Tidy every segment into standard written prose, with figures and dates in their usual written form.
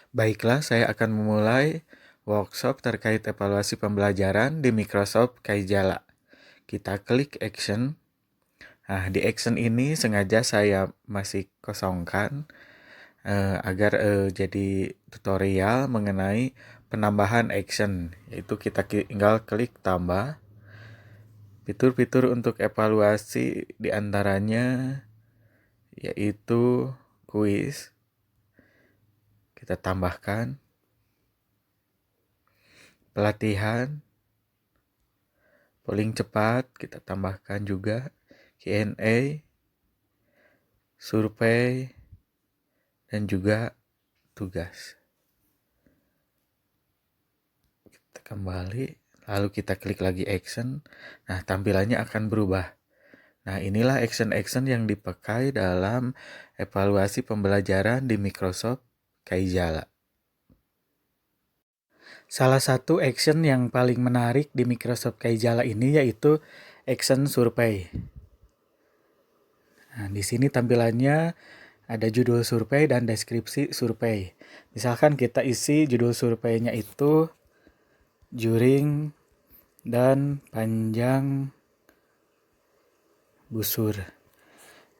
Baiklah, saya akan memulai workshop terkait evaluasi pembelajaran di Microsoft Kaijala. Kita klik action. Nah, di action ini sengaja saya masih kosongkan agar jadi tutorial mengenai penambahan action, yaitu kita tinggal klik tambah. Fitur-fitur untuk evaluasi diantaranya yaitu kuis. Kita tambahkan pelatihan, polling cepat, kita tambahkan juga Q&A, survei, dan juga tugas. Kita kembali, lalu kita klik lagi action. Nah, tampilannya akan berubah. Nah, inilah action-action yang dipakai dalam evaluasi pembelajaran di Microsoft Kaijala. Salah satu action yang paling menarik di Microsoft Kaijala ini yaitu action survei. Nah, di sini tampilannya ada judul survei dan deskripsi survei. Misalkan kita isi judul surveinya itu juring dan panjang busur.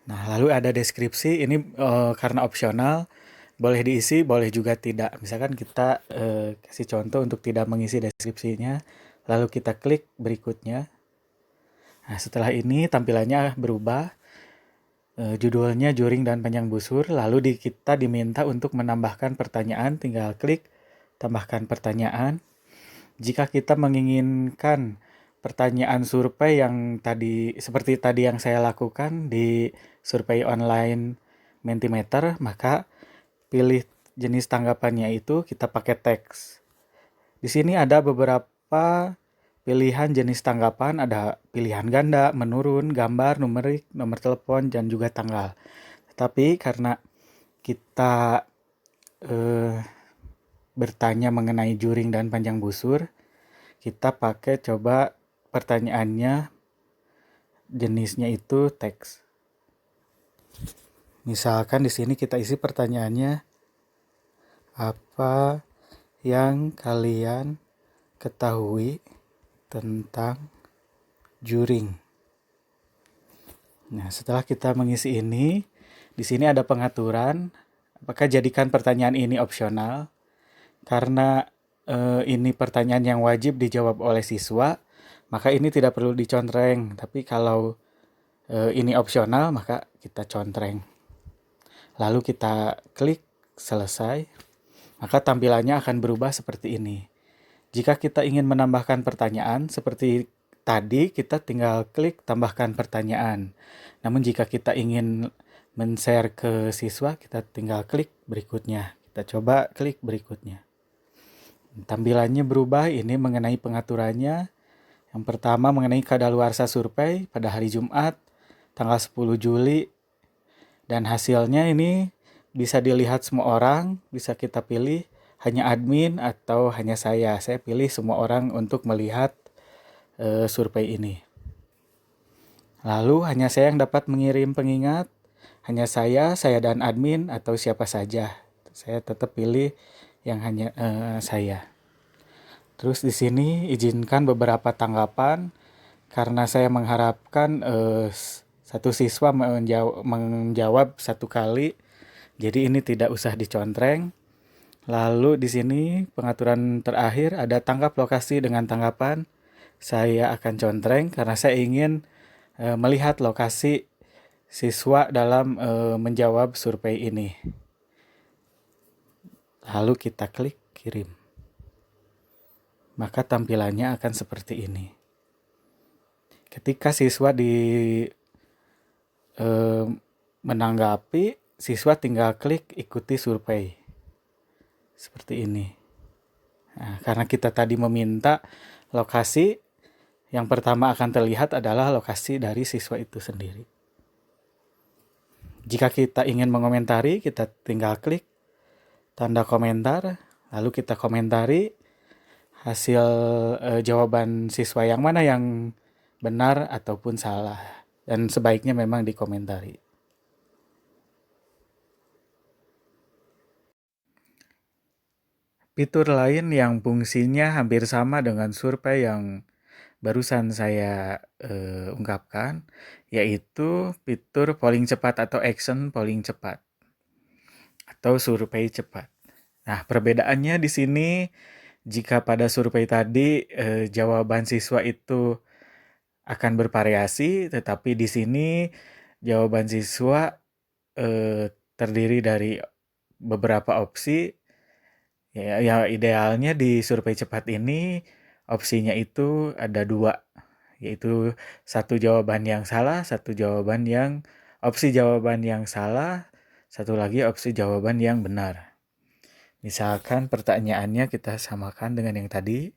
Nah, lalu ada deskripsi, ini karena opsional, boleh diisi, boleh juga tidak. Misalkan kita kasih contoh untuk tidak mengisi deskripsinya, lalu kita klik berikutnya. Nah, setelah ini tampilannya berubah, judulnya juring dan panjang busur, lalu kita diminta untuk menambahkan pertanyaan, tinggal klik tambahkan pertanyaan. Jika kita menginginkan pertanyaan survei yang seperti tadi yang saya lakukan di survei online Mentimeter, maka pilih jenis tanggapannya itu kita pakai teks. Di sini ada beberapa pilihan jenis tanggapan, ada pilihan ganda, menurun, gambar, numerik, nomor telepon, dan juga tanggal. Tapi karena kita bertanya mengenai juring dan panjang busur, kita pakai coba pertanyaannya jenisnya itu teks. Misalkan di sini kita isi pertanyaannya, apa yang kalian ketahui tentang juring? Nah, setelah kita mengisi ini, di sini ada pengaturan. Apakah jadikan pertanyaan ini opsional? Karena ini pertanyaan yang wajib dijawab oleh siswa, maka ini tidak perlu dicontreng. Tapi kalau ini opsional, maka kita contreng. Lalu kita klik selesai, maka tampilannya akan berubah seperti ini. Jika kita ingin menambahkan pertanyaan, seperti tadi kita tinggal klik tambahkan pertanyaan. Namun jika kita ingin men-share ke siswa, kita tinggal klik berikutnya. Kita coba klik berikutnya. Tampilannya berubah, ini mengenai pengaturannya. Yang pertama mengenai kadaluarsa survei pada hari Jumat, tanggal 10 Juli. Dan hasilnya ini bisa dilihat semua orang, bisa kita pilih hanya admin atau hanya saya. Saya pilih semua orang untuk melihat survei ini. Lalu hanya saya yang dapat mengirim pengingat, hanya saya dan admin atau siapa saja. Saya tetap pilih yang hanya saya. Terus di sini izinkan beberapa tanggapan karena saya mengharapkan satu siswa menjawab satu kali. Jadi ini tidak usah dicontreng. Lalu di sini pengaturan terakhir ada tangkap lokasi dengan tanggapan. Saya akan contreng karena saya ingin melihat lokasi siswa dalam menjawab survei ini. Lalu kita klik kirim. Maka tampilannya akan seperti ini. Ketika siswa menanggapi, siswa tinggal klik ikuti survei. Seperti ini. Nah, karena kita tadi meminta lokasi, yang pertama akan terlihat adalah lokasi dari siswa itu sendiri. Jika kita ingin mengomentari, kita tinggal klik tanda komentar, lalu kita komentari hasil jawaban siswa yang mana yang benar ataupun salah. Dan sebaiknya memang dikomentari. Fitur lain yang fungsinya hampir sama dengan survei yang barusan saya ungkapkan, yaitu fitur polling cepat atau action polling cepat atau survei cepat. Nah, perbedaannya di sini jika pada survei tadi jawaban siswa itu akan bervariasi, tetapi di sini jawaban siswa terdiri dari beberapa opsi. Ya, idealnya di survei cepat ini opsinya itu ada dua, yaitu opsi jawaban yang salah, satu lagi opsi jawaban yang benar. Misalkan pertanyaannya kita samakan dengan yang tadi,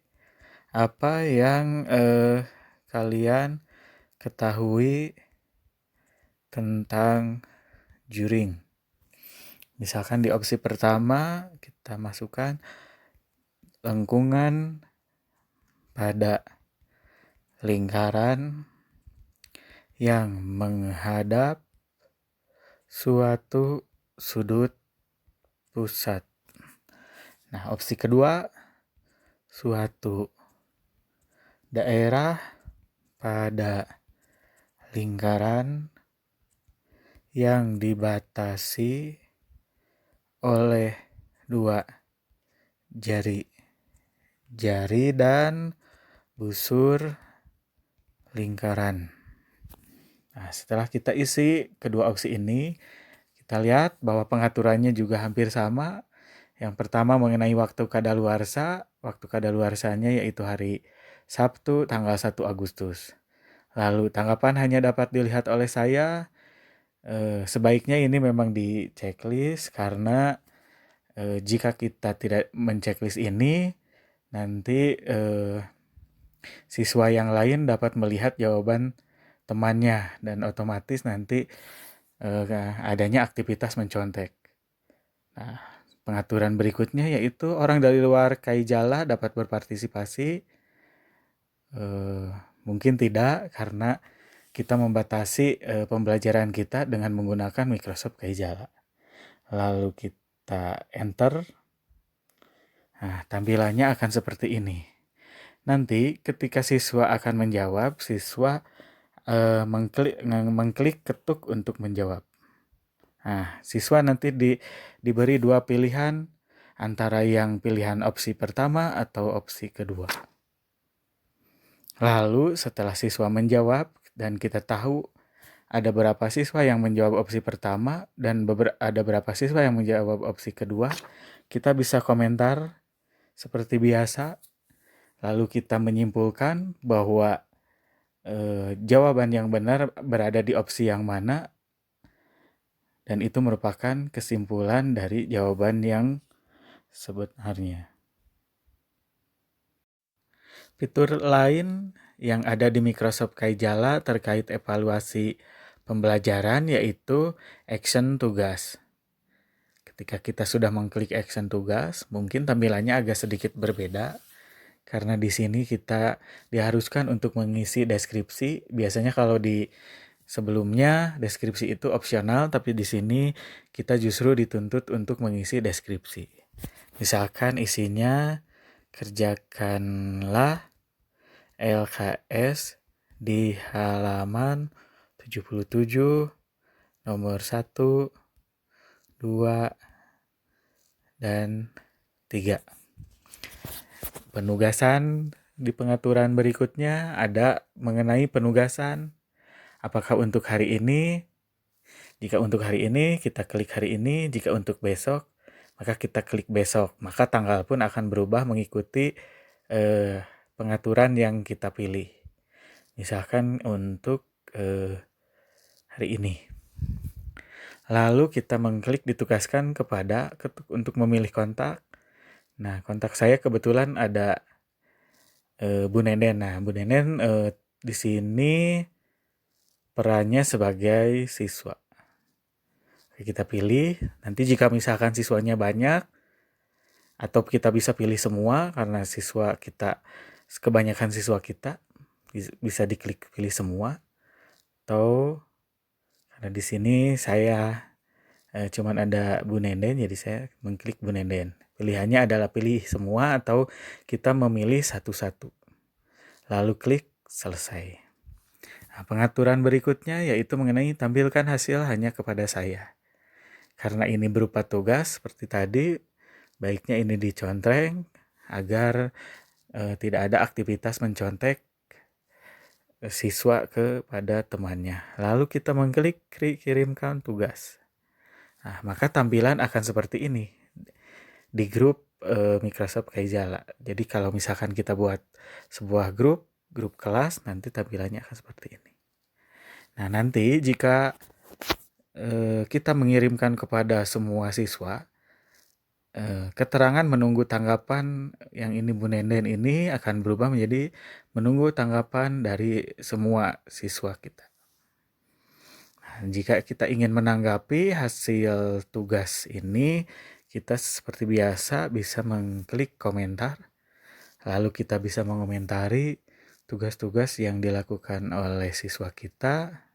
apa yang kalian ketahui tentang juring? Misalkan di opsi pertama kita masukkan lengkungan pada lingkaran yang menghadap suatu sudut pusat. Nah, opsi kedua, suatu daerah pada lingkaran yang dibatasi oleh dua jari dan busur lingkaran. Nah, setelah kita isi kedua opsi ini, kita lihat bahwa pengaturannya juga hampir sama. Yang pertama mengenai waktu kadaluarsa. Waktu kadaluarsanya yaitu hari Sabtu tanggal 1 Agustus. Lalu tanggapan hanya dapat dilihat oleh saya. Sebaiknya ini memang di checklist karena jika kita tidak menceklis ini, nanti siswa yang lain dapat melihat jawaban temannya dan otomatis nanti adanya aktivitas mencontek. Nah, pengaturan berikutnya yaitu orang dari luar KAI Jala dapat berpartisipasi. Mungkin tidak karena kita membatasi pembelajaran kita dengan menggunakan Microsoft KAI Jala. Lalu kita enter. Nah, tampilannya akan seperti ini. Nanti ketika siswa akan menjawab, siswa mengklik ketuk untuk menjawab. Nah, siswa nanti diberi dua pilihan antara yang pilihan opsi pertama atau opsi kedua. Lalu setelah siswa menjawab dan kita tahu ada berapa siswa yang menjawab opsi pertama dan ada berapa siswa yang menjawab opsi kedua, kita bisa komentar seperti biasa. Lalu kita menyimpulkan bahwa jawaban yang benar berada di opsi yang mana, dan itu merupakan kesimpulan dari jawaban yang sebenarnya. Fitur lain yang ada di Microsoft KAI Jala terkait evaluasi pembelajaran yaitu action tugas. Ketika kita sudah mengklik action tugas, mungkin tampilannya agak sedikit berbeda karena di sini kita diharuskan untuk mengisi deskripsi. Biasanya kalau di sebelumnya deskripsi itu opsional, tapi di sini kita justru dituntut untuk mengisi deskripsi. Misalkan isinya, kerjakanlah LKS di halaman 77, nomor 1, 2, dan 3. Penugasan di pengaturan berikutnya ada mengenai penugasan. Apakah untuk hari ini? Jika untuk hari ini, kita klik hari ini. Jika untuk besok, maka kita klik besok. Maka tanggal pun akan berubah mengikuti pengaturan yang kita pilih. Misalkan untuk hari ini. Lalu kita mengklik ditugaskan kepada ketuk untuk memilih kontak. Nah, kontak saya kebetulan ada Bu Nenden. Nah, Bu Nenden di sini perannya sebagai siswa. Kita pilih. Nanti jika misalkan siswanya banyak, atau kita bisa pilih semua karena kebanyakan siswa kita bisa diklik pilih semua. Atau karena di sini saya cuman ada Bu Nenden, jadi saya mengklik Bu Nenden. Pilihannya adalah pilih semua atau kita memilih satu-satu. Lalu klik selesai. Nah, pengaturan berikutnya yaitu mengenai tampilkan hasil hanya kepada saya. Karena ini berupa tugas seperti tadi, baiknya ini dicontreng agar tidak ada aktivitas mencontek siswa kepada temannya. Lalu kita mengklik kirimkan tugas. Nah, maka tampilan akan seperti ini di grup Microsoft Kaijala. Jadi kalau misalkan kita buat sebuah grup kelas, nanti tampilannya akan seperti ini. Nah, nanti jika kita mengirimkan kepada semua siswa, keterangan menunggu tanggapan yang ini Bu Nenden ini akan berubah menjadi menunggu tanggapan dari semua siswa kita. Nah, jika kita ingin menanggapi hasil tugas ini, kita seperti biasa bisa mengklik komentar, lalu kita bisa mengomentari tugas-tugas yang dilakukan oleh siswa kita.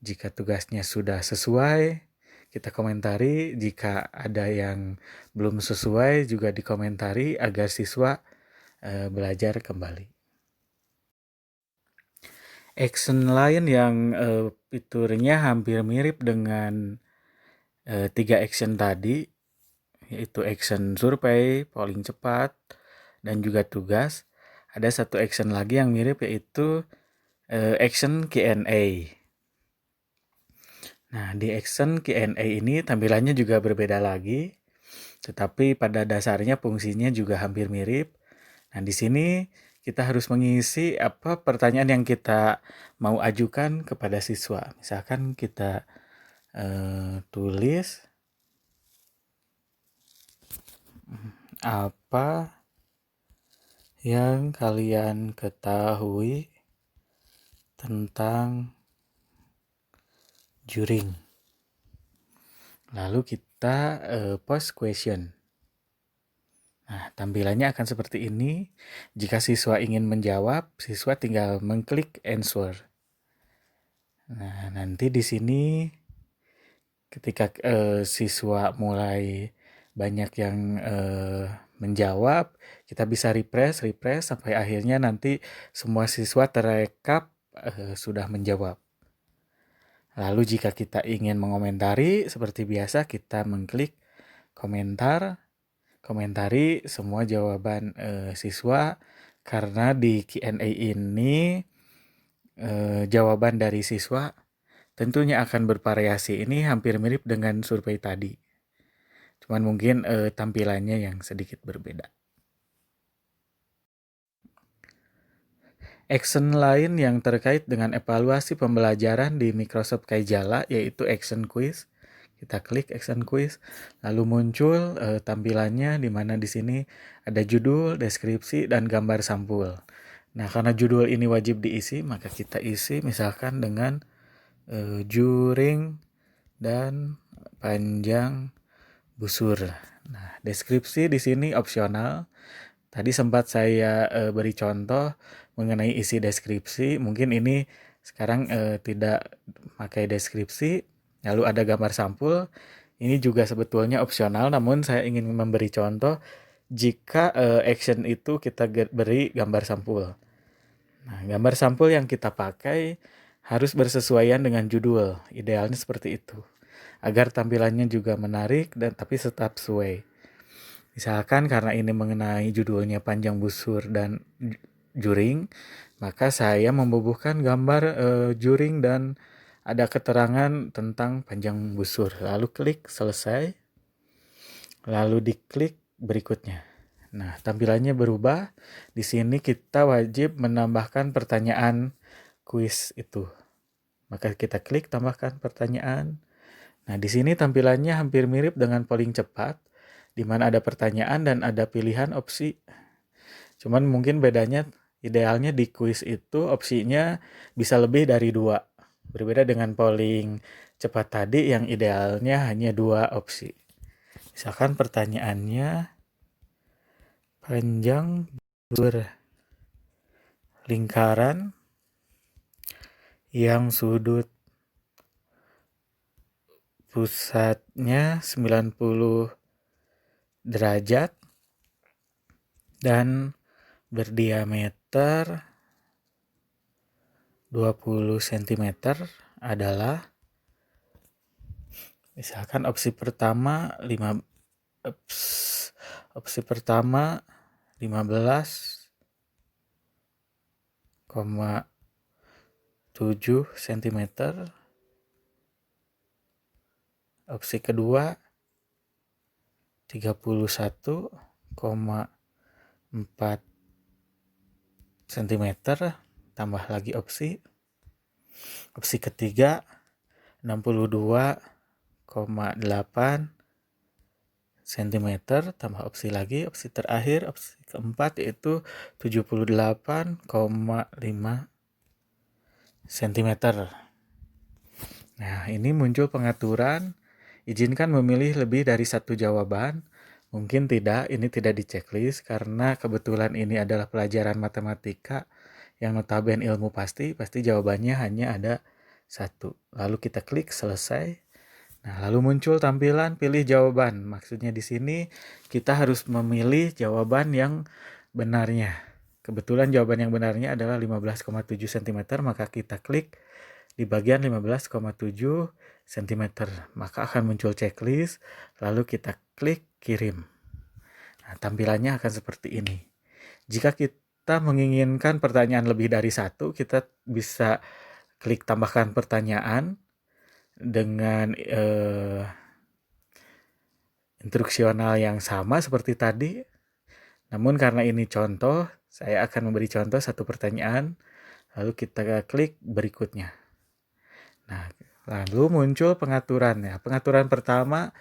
Jika tugasnya sudah sesuai, kita komentari. Jika ada yang belum sesuai juga dikomentari agar siswa belajar kembali. Action lain yang fiturnya hampir mirip dengan 3 action tadi, yaitu action survei, polling cepat, dan juga tugas. Ada satu action lagi yang mirip yaitu action Q&A. Nah, di action Q&A ini tampilannya juga berbeda lagi, tetapi pada dasarnya fungsinya juga hampir mirip. Nah, di sini kita harus mengisi apa pertanyaan yang kita mau ajukan kepada siswa. Misalkan kita tulis apa yang kalian ketahui tentang juring. Lalu kita post question. Nah, tampilannya akan seperti ini. Jika siswa ingin menjawab, siswa tinggal mengklik answer. Nah, nanti di sini ketika siswa mulai banyak yang menjawab, kita bisa refresh sampai akhirnya nanti semua siswa terekap sudah menjawab. Lalu jika kita ingin mengomentari, seperti biasa kita mengklik komentari semua jawaban siswa, karena di Q&A ini jawaban dari siswa tentunya akan bervariasi. Ini hampir mirip dengan survei tadi. Cuman mungkin tampilannya yang sedikit berbeda. Action lain yang terkait dengan evaluasi pembelajaran di Microsoft Kaijala yaitu action quiz. Kita klik action quiz, lalu muncul tampilannya di mana di sini ada judul, deskripsi, dan gambar sampul. Nah, karena judul ini wajib diisi, maka kita isi misalkan dengan juring dan panjang busur. Nah, deskripsi di sini opsional. Tadi sempat saya beri contoh mengenai isi deskripsi. Mungkin ini sekarang tidak pakai deskripsi. Lalu ada gambar sampul. Ini juga sebetulnya opsional, namun saya ingin memberi contoh jika action itu kita beri gambar sampul. Nah, gambar sampul yang kita pakai harus bersesuaian dengan judul. Idealnya seperti itu. Agar tampilannya juga menarik dan tapi tetap sesuai. Misalkan karena ini mengenai judulnya panjang busur dan juring, maka saya membubuhkan gambar juring dan ada keterangan tentang panjang busur. Lalu klik selesai. Lalu diklik berikutnya. Nah, tampilannya berubah. Di sini kita wajib menambahkan pertanyaan kuis itu. Maka kita klik tambahkan pertanyaan. Nah, di sini tampilannya hampir mirip dengan polling cepat, di mana ada pertanyaan dan ada pilihan opsi. Cuman mungkin bedanya idealnya di kuis itu opsinya bisa lebih dari 2. Berbeda dengan polling cepat tadi yang idealnya hanya 2 opsi. Misalkan pertanyaannya panjang berlingkaran yang sudut pusatnya 90 derajat dan berdiameter 20 cm adalah, misalkan opsi pertama 15,7 cm, opsi kedua 31,4 cm, tambah lagi opsi ketiga 62,8 cm, tambah opsi lagi, opsi terakhir, opsi keempat yaitu 78,5 cm. Nah, ini muncul pengaturan, izinkan memilih lebih dari satu jawaban. Mungkin tidak, ini tidak di checklist karena kebetulan ini adalah pelajaran matematika yang notabene ilmu pasti jawabannya hanya ada satu. Lalu kita klik selesai. Nah, lalu muncul tampilan pilih jawaban. Maksudnya di sini kita harus memilih jawaban yang benarnya. Kebetulan jawaban yang benarnya adalah 15,7 cm, maka kita klik di bagian 15,7 cm. Maka akan muncul checklist, lalu kita klik kirim. Nah, tampilannya akan seperti ini. Jika kita menginginkan pertanyaan lebih dari satu, kita bisa klik tambahkan pertanyaan dengan instruksional yang sama seperti tadi. Namun karena ini contoh, saya akan memberi contoh satu pertanyaan, lalu kita klik berikutnya. Nah, lalu muncul pengaturannya. Pengaturan pertama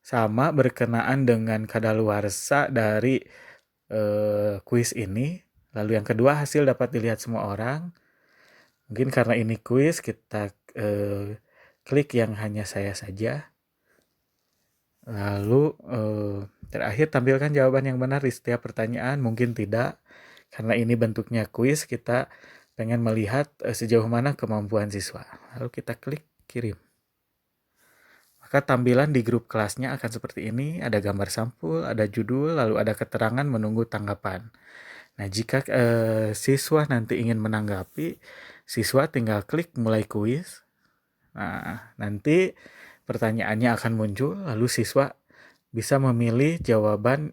sama berkenaan dengan kadaluarsa dari kuis ini. Lalu yang kedua, hasil dapat dilihat semua orang. Mungkin karena ini kuis, kita klik yang hanya saya saja. Lalu terakhir, tampilkan jawaban yang benar di setiap pertanyaan. Mungkin tidak, karena ini bentuknya kuis, kita pengen melihat sejauh mana kemampuan siswa. Lalu kita klik kirim. Maka tampilan di grup kelasnya akan seperti ini. Ada gambar sampul, ada judul, lalu ada keterangan menunggu tanggapan. Nah, jika siswa nanti ingin menanggapi, siswa tinggal klik mulai kuis. Nah, nanti pertanyaannya akan muncul, lalu siswa bisa memilih jawaban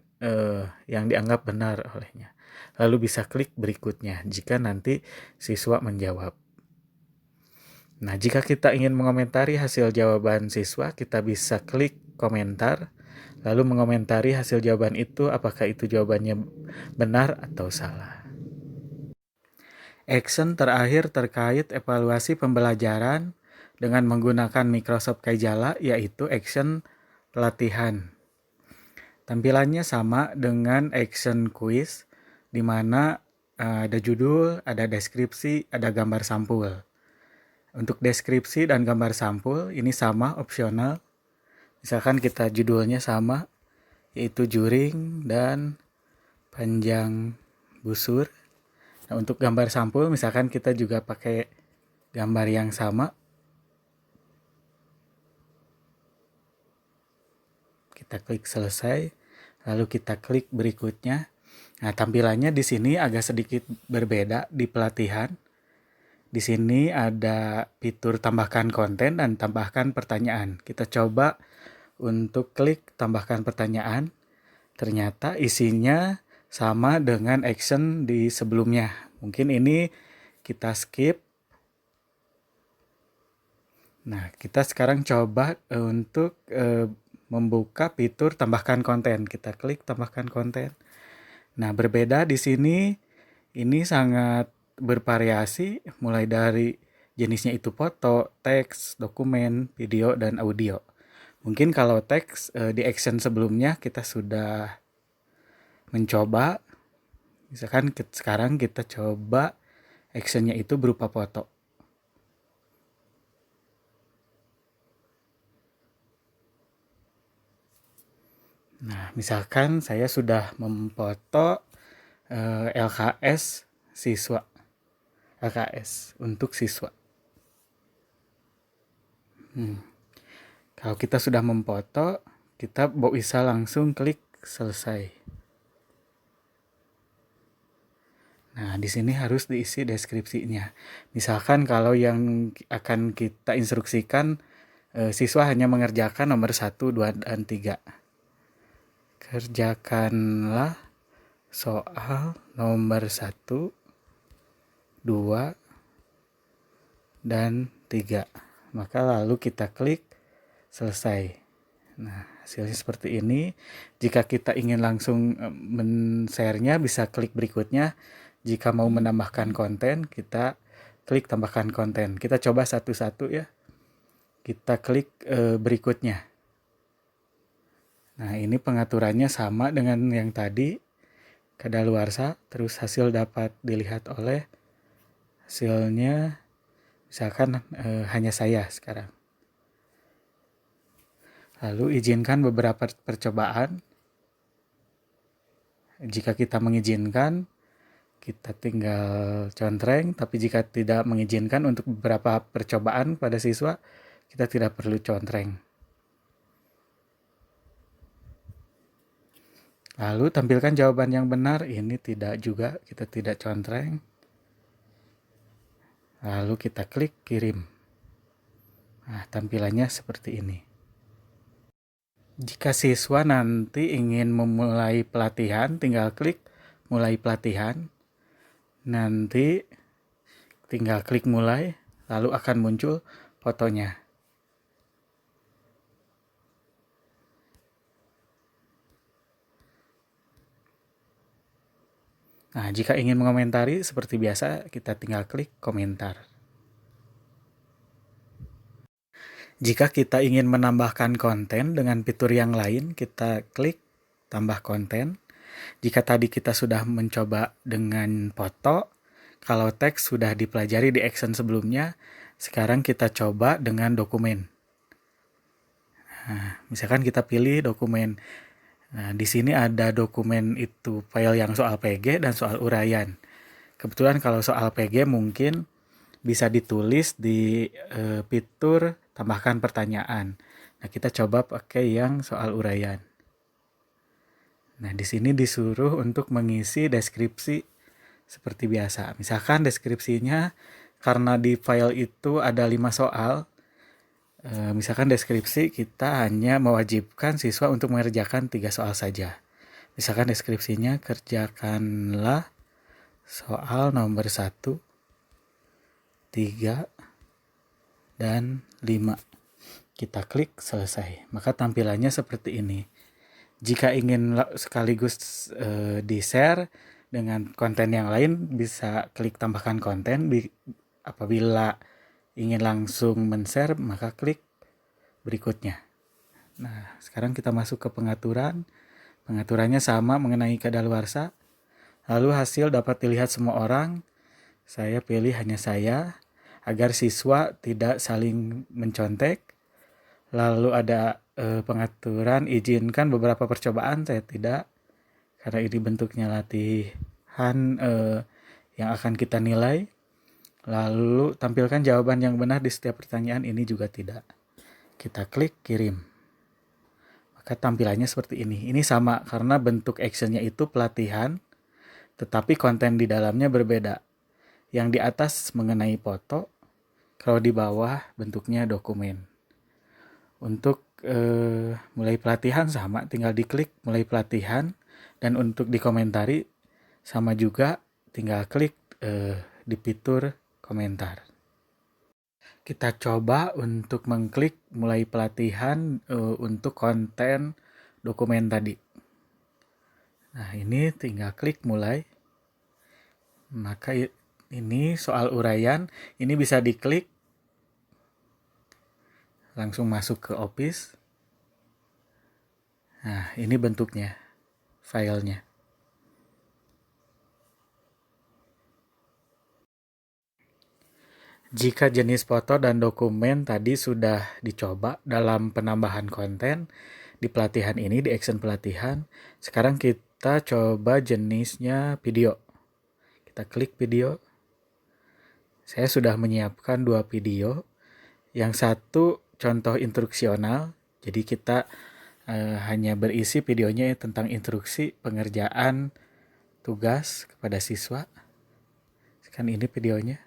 yang dianggap benar olehnya. Lalu bisa klik berikutnya jika nanti siswa menjawab. Nah, jika kita ingin mengomentari hasil jawaban siswa, kita bisa klik komentar, lalu mengomentari hasil jawaban itu, apakah itu jawabannya benar atau salah. Action terakhir terkait evaluasi pembelajaran dengan menggunakan Microsoft Kaijala, yaitu action pelatihan. Tampilannya sama dengan action quiz, di mana ada judul, ada deskripsi, ada gambar sampul. Untuk deskripsi dan gambar sampul ini sama, opsional. Misalkan kita judulnya sama, yaitu juring dan panjang busur. Nah, untuk gambar sampul misalkan kita juga pakai gambar yang sama. Kita klik selesai, lalu kita klik berikutnya. Nah, tampilannya di sini agak sedikit berbeda di pelatihan. Di sini ada fitur tambahkan konten dan tambahkan pertanyaan. Kita coba untuk klik tambahkan pertanyaan. Ternyata isinya sama dengan action di sebelumnya. Mungkin ini kita skip. Nah, kita sekarang coba untuk membuka fitur tambahkan konten. Kita klik tambahkan konten. Nah, berbeda di sini, ini sangat bervariasi mulai dari jenisnya itu foto, teks, dokumen, video, dan audio. Mungkin kalau teks di action sebelumnya kita sudah mencoba. Misalkan sekarang kita coba actionnya itu berupa foto. Nah, misalkan saya sudah memfoto LKS siswa. LKS untuk siswa. Kalau kita sudah memfoto, kita bisa langsung klik selesai. Nah, di sini harus diisi deskripsinya. Misalkan kalau yang akan kita instruksikan, siswa hanya mengerjakan nomor 1, 2, dan 3. Kerjakanlah soal nomor 1, 2, dan 3. Maka lalu kita klik selesai. Nah, hasilnya seperti ini. Jika kita ingin langsung men-share-nya, bisa klik berikutnya. Jika mau menambahkan konten, kita klik tambahkan konten. Kita coba satu-satu ya. Kita klik berikutnya. Nah, ini pengaturannya sama dengan yang tadi, kadaluarsa, terus hasil dapat dilihat oleh, hasilnya misalkan hanya saya sekarang. Lalu izinkan beberapa percobaan. Jika kita mengizinkan, kita tinggal contreng, tapi jika tidak mengizinkan untuk beberapa percobaan pada siswa, kita tidak perlu contreng. Lalu tampilkan jawaban yang benar, ini tidak juga, kita tidak contreng. Lalu kita klik kirim. Nah, tampilannya seperti ini. Jika siswa nanti ingin memulai pelatihan, tinggal klik mulai pelatihan. Nanti tinggal klik mulai, lalu akan muncul fotonya. Nah, jika ingin mengomentari seperti biasa, kita tinggal klik komentar. Jika kita ingin menambahkan konten dengan fitur yang lain, kita klik tambah konten. Jika tadi kita sudah mencoba dengan foto, kalau teks sudah dipelajari di action sebelumnya, sekarang kita coba dengan dokumen. Nah, misalkan kita pilih dokumen. Nah, di sini ada dokumen itu file yang soal PG dan soal uraian. Kebetulan kalau soal PG mungkin bisa ditulis di fitur tambahkan pertanyaan. Nah, kita coba pakai yang soal uraian. Nah, di sini disuruh untuk mengisi deskripsi seperti biasa. Misalkan deskripsinya karena di file itu ada 5 soal, misalkan deskripsi kita hanya mewajibkan siswa untuk mengerjakan 3 soal saja. Misalkan deskripsinya kerjakanlah soal nomor 1, 3, dan 5. Kita klik selesai. Maka tampilannya seperti ini. Jika ingin sekaligus di-share dengan konten yang lain, bisa klik tambahkan konten. Apabila ingin langsung men-share, maka klik berikutnya. Nah, sekarang kita masuk ke pengaturan. Pengaturannya sama mengenai kadaluarsa. Lalu hasil dapat dilihat semua orang. Saya pilih hanya saya, agar siswa tidak saling mencontek. Lalu ada pengaturan izinkan beberapa percobaan, saya tidak, karena ini bentuknya latihan yang akan kita nilai. Lalu tampilkan jawaban yang benar di setiap pertanyaan, ini juga tidak. Kita klik kirim. Maka tampilannya seperti ini. Ini sama karena bentuk actionnya itu pelatihan, tetapi konten di dalamnya berbeda. Yang di atas mengenai foto, kalau di bawah bentuknya dokumen. Untuk mulai pelatihan sama, tinggal diklik mulai pelatihan, dan untuk dikomentari sama juga, tinggal klik di fitur komentar. Kita coba untuk mengklik mulai pelatihan untuk konten dokumen tadi. Nah, ini tinggal klik mulai. Maka ini soal uraian, ini bisa diklik langsung masuk ke Office. Nah, ini bentuknya, filenya. Jika jenis foto dan dokumen tadi sudah dicoba dalam penambahan konten di pelatihan ini, di action pelatihan, sekarang kita coba jenisnya video. Kita klik video. Saya sudah menyiapkan 2 video. Yang satu contoh instruksional, jadi kita hanya berisi videonya tentang instruksi pengerjaan tugas kepada siswa. Kan ini videonya.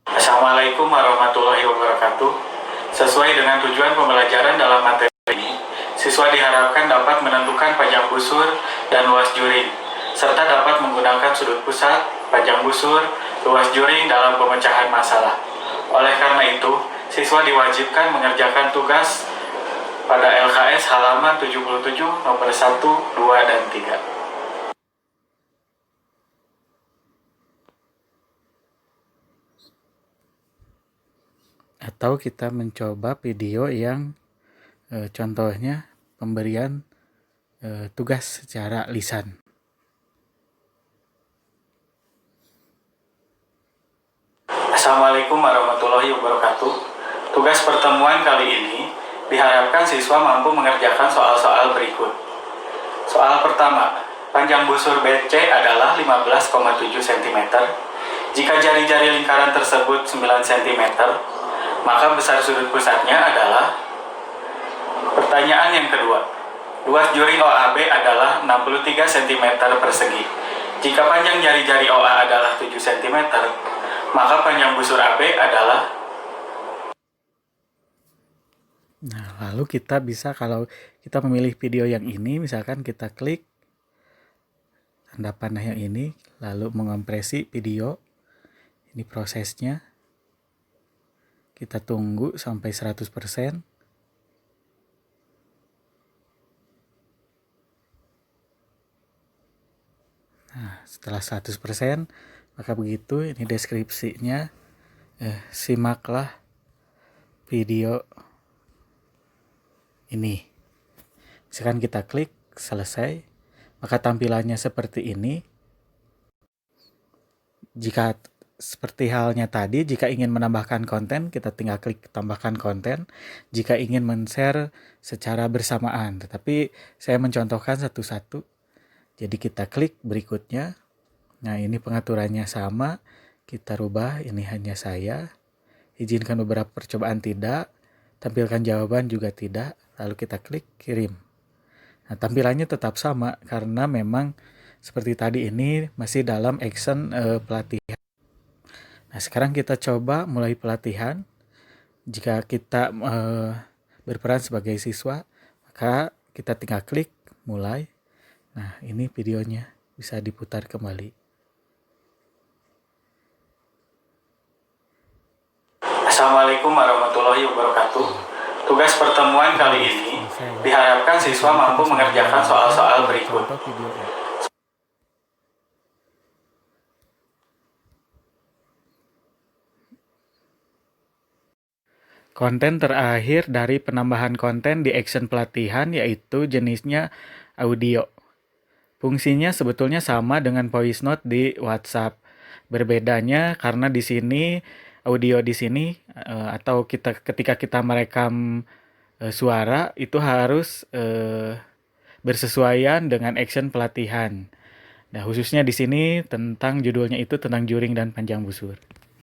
Assalamualaikum warahmatullahi wabarakatuh. Sesuai dengan tujuan pembelajaran dalam materi ini, siswa diharapkan dapat menentukan panjang busur dan luas juring, serta dapat menggunakan sudut pusat, panjang busur, luas juring dalam pemecahan masalah. Oleh karena itu, siswa diwajibkan mengerjakan tugas pada LKS halaman 77 nomor 1, 2, dan 3. Atau kita mencoba video yang contohnya pemberian tugas secara lisan. Assalamualaikum warahmatullahi wabarakatuh. Tugas pertemuan kali ini diharapkan siswa mampu mengerjakan soal-soal berikut. Soal pertama, panjang busur BC adalah 15,7 cm. Jika jari-jari lingkaran tersebut 9 cm, maka besar sudut pusatnya adalah. Pertanyaan yang kedua, luas juring OAB adalah 63 cm persegi. Jika panjang jari-jari OA adalah 7 cm, maka panjang busur AB adalah. Nah, lalu kita bisa, kalau kita memilih video yang ini, misalkan kita klik tanda panah yang ini, lalu mengompresi video. Ini prosesnya. Kita tunggu sampai 100%. Nah, setelah 100%, maka begitu, ini deskripsinya. Simaklah video ini. Misalkan kita klik selesai, maka tampilannya seperti ini. Jika seperti halnya tadi, jika ingin menambahkan konten, kita tinggal klik tambahkan konten. Jika ingin men-share secara bersamaan, tetapi saya mencontohkan satu-satu. Jadi kita klik berikutnya. Nah, ini pengaturannya sama. Kita rubah, ini hanya saya. Izinkan beberapa percobaan tidak. Tampilkan jawaban juga tidak. Lalu kita klik kirim. Nah, tampilannya tetap sama karena memang seperti tadi ini masih dalam action pelatihan. Nah, sekarang kita coba mulai pelatihan. Jika kita berperan sebagai siswa, maka kita tinggal klik mulai. Nah, ini videonya bisa diputar kembali. Assalamualaikum warahmatullahi wabarakatuh. Tugas pertemuan kali ini diharapkan siswa mampu mengerjakan soal-soal berikut. Konten terakhir dari penambahan konten di action pelatihan yaitu jenisnya audio. Fungsinya sebetulnya sama dengan voice note di WhatsApp. Berbedanya karena di sini audio di sini atau ketika kita merekam suara itu harus bersesuaian dengan action pelatihan. Nah, khususnya di sini tentang judulnya itu tentang juring dan panjang busur.